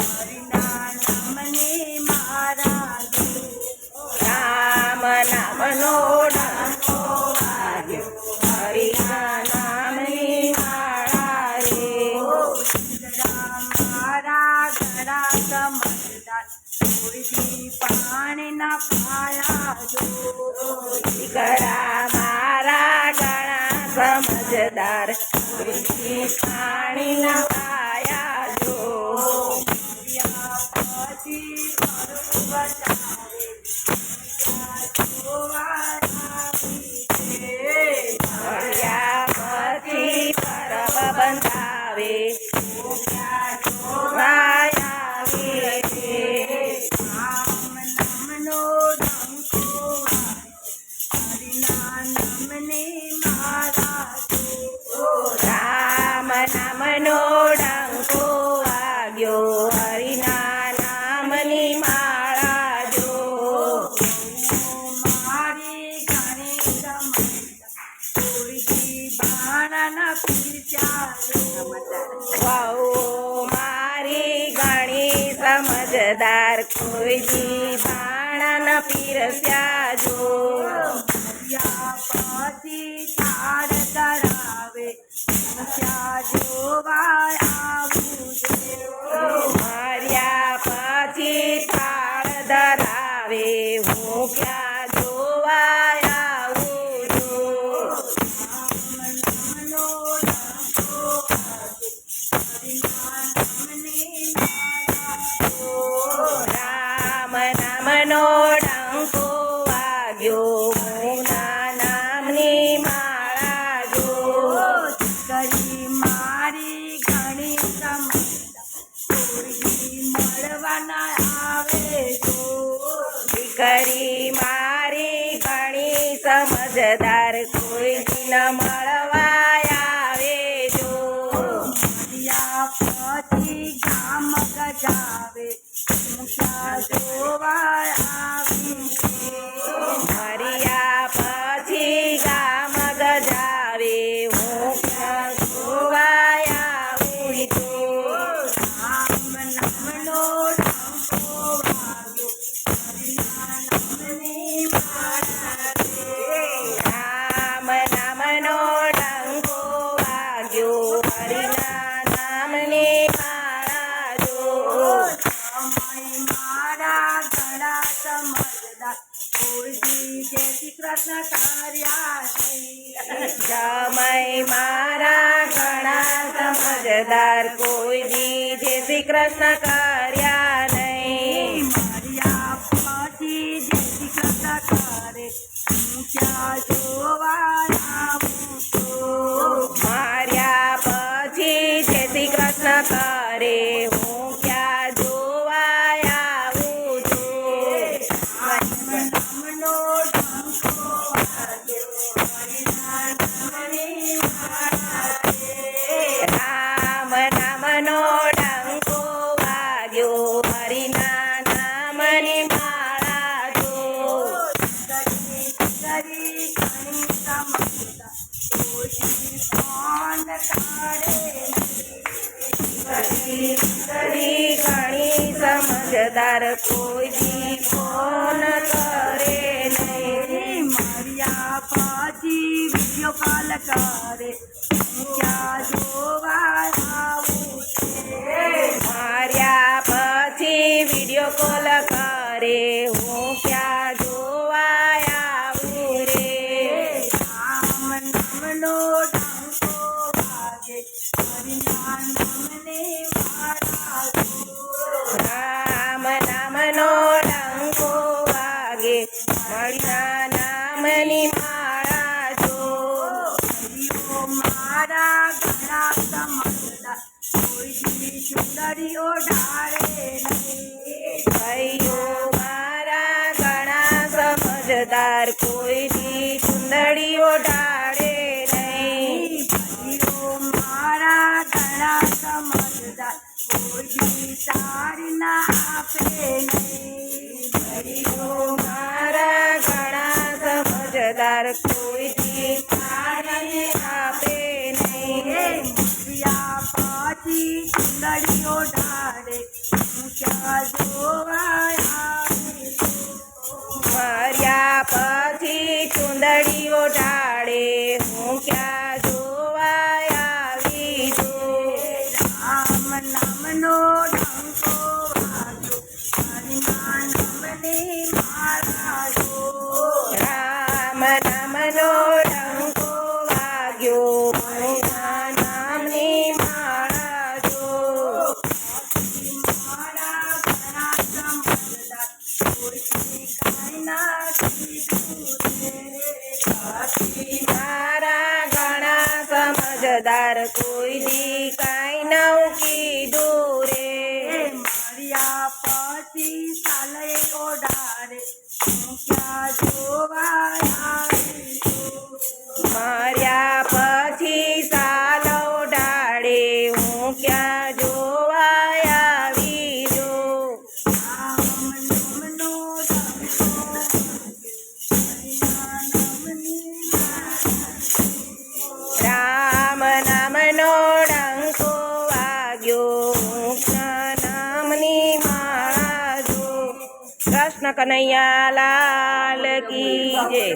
હરિના નામને મારા રામ નામનો ડંકો વાગ્યો, હરિના નામની માળા રે. મારા ગળા સમજદાર થોડી પાણી ના પાયા જો. દીકરા મારા ઘણા સમજદાર, પાણીના પાયા જો. પછી મારું બચાવે જોવા આવી છે. મળ્યા પછી પરબ બંધાવે, વાયા છે. રામ નામનો ડંકો હરિના નામને મારા જો. રામ નામનો ડંકો વાગ્યો, હરિના નામની માળા જો. મારી ઘણી સમજદાર થોડી બાણાના પીરસ્યા વાઓ મારી ઘણી સમજદાર, કોઈ દી ભાણા ન પીરસ્યા જો. પછી થાળ ધરાવે ત્યાં જોવા આવું છે. માર્યા પછી થાળ ધરાવે, હું ક્યાં જોવા આવું છું. નામનો ડંકો હરિના નામને મારા જો. રામ નામનો ડંકો વાગ્યો, મુના નામની માળા જો. કરી મારી ઘણી સમજદાર થોડી મળવાના આવે જો. દીકરી મારી ઘણી સમજદાર, કોઈ દિન મળવા આવે જો. પછી ગામ ગજાવે હું ક્યાં જોવા આવી છે. મર્યા પછી ગામ ગજાવે, હું ક્યાં જોવા આવું છું. રામ નામનો ડંકો વાગ્યો, હરિના નામને મારા રે. રામ નામનો ડંકો વાગ્યો, હરિના નામની માળા જો. સમય મારા ઘણા સમજદાર કોઈ જય શ્રી કૃષ્ણ કર્યા નહીં. સમય મારા ઘણા સમજદાર, કોઈ દી જય શ્રી કૃષ્ણ કર્યા નહીં. માર્યા પછી જય શ્રી કૃષ્ણ કરે હું ક્યાં જોવા આવું છું. માર્યા પછી જય શ્રી કૃષ્ણ કરે, હું ક્યાં જોવા આવું છું. નામનો ડંકો વાગ્યો, હરિના નામને મારા રે. રામ નામનો ડંકો વાગ્યો, હરિના નામની માળા જો. કરી ઘણી સમજદાર કોઈ ફોન કાઢે દીકરી ઘણી સમજદાર, કોઈ દી ફોન કરે નહીં. માર્યા પછી વિડીયો કોલ કરે હું ક્યાં જોવા આવું છે. માર્યા પછી વિડીયો કોલ કરે, હું ક્યાં જોવા આવું રે. રામ નામનો ડંકો વાગે હરિના નામને મારા જો. રામ નામનો ડંકો વાગે, મળ્યા નામની માળા જો. હરિઓ મારા ઘણા સમજદાર કોઈ દી સુંદરીઓ ડાળે નહીં. ભાઈઓ મારા ઘણા સમજદાર, કોઈ દી ચુંદડીઓ ઢાળે નહીં. ભાઈઓ મારા ઘણા સમજદાર કોઈ દી તારી ના આપે નહીં. ભાઈઓ મારા ઘણા સમજદાર, કોઈ દી તાળીને આપે નહીં. માર્યા પછી ચુંદડીઓ ઢાળે હું ક્યાં જોવા આવી છું. મર્યા પછી ચુંદડીઓ ઢાળે હું ક્યાં જોવા આવી છું. રામ નામનો ડંકો વાગ્યો હરિના નામને મારા જો. રામ નામનો ડંકો વાગ્યો હરિના નામની માળા જો. મારા ઘણા સમજદાર કોઈને કાંઈ ના કીધું રે. મારા ઘણા સમજદાર કોઈ દી કાંઈ નવ કીધું રે. માર્યા પછી સાલે ઓઢારે હું ક્યાં જોવા આવી છું. મર્યા પછી સાલો ઢાળે હું ક્યાં જોવા આવી છું. રામ નામનો ડંકો હરિના નામની રામ નામનો ડંકો વાગ્યો કૃષ્ણ નામની માળા જો. કૃષ્ણ કનૈયા લાલ કી જય.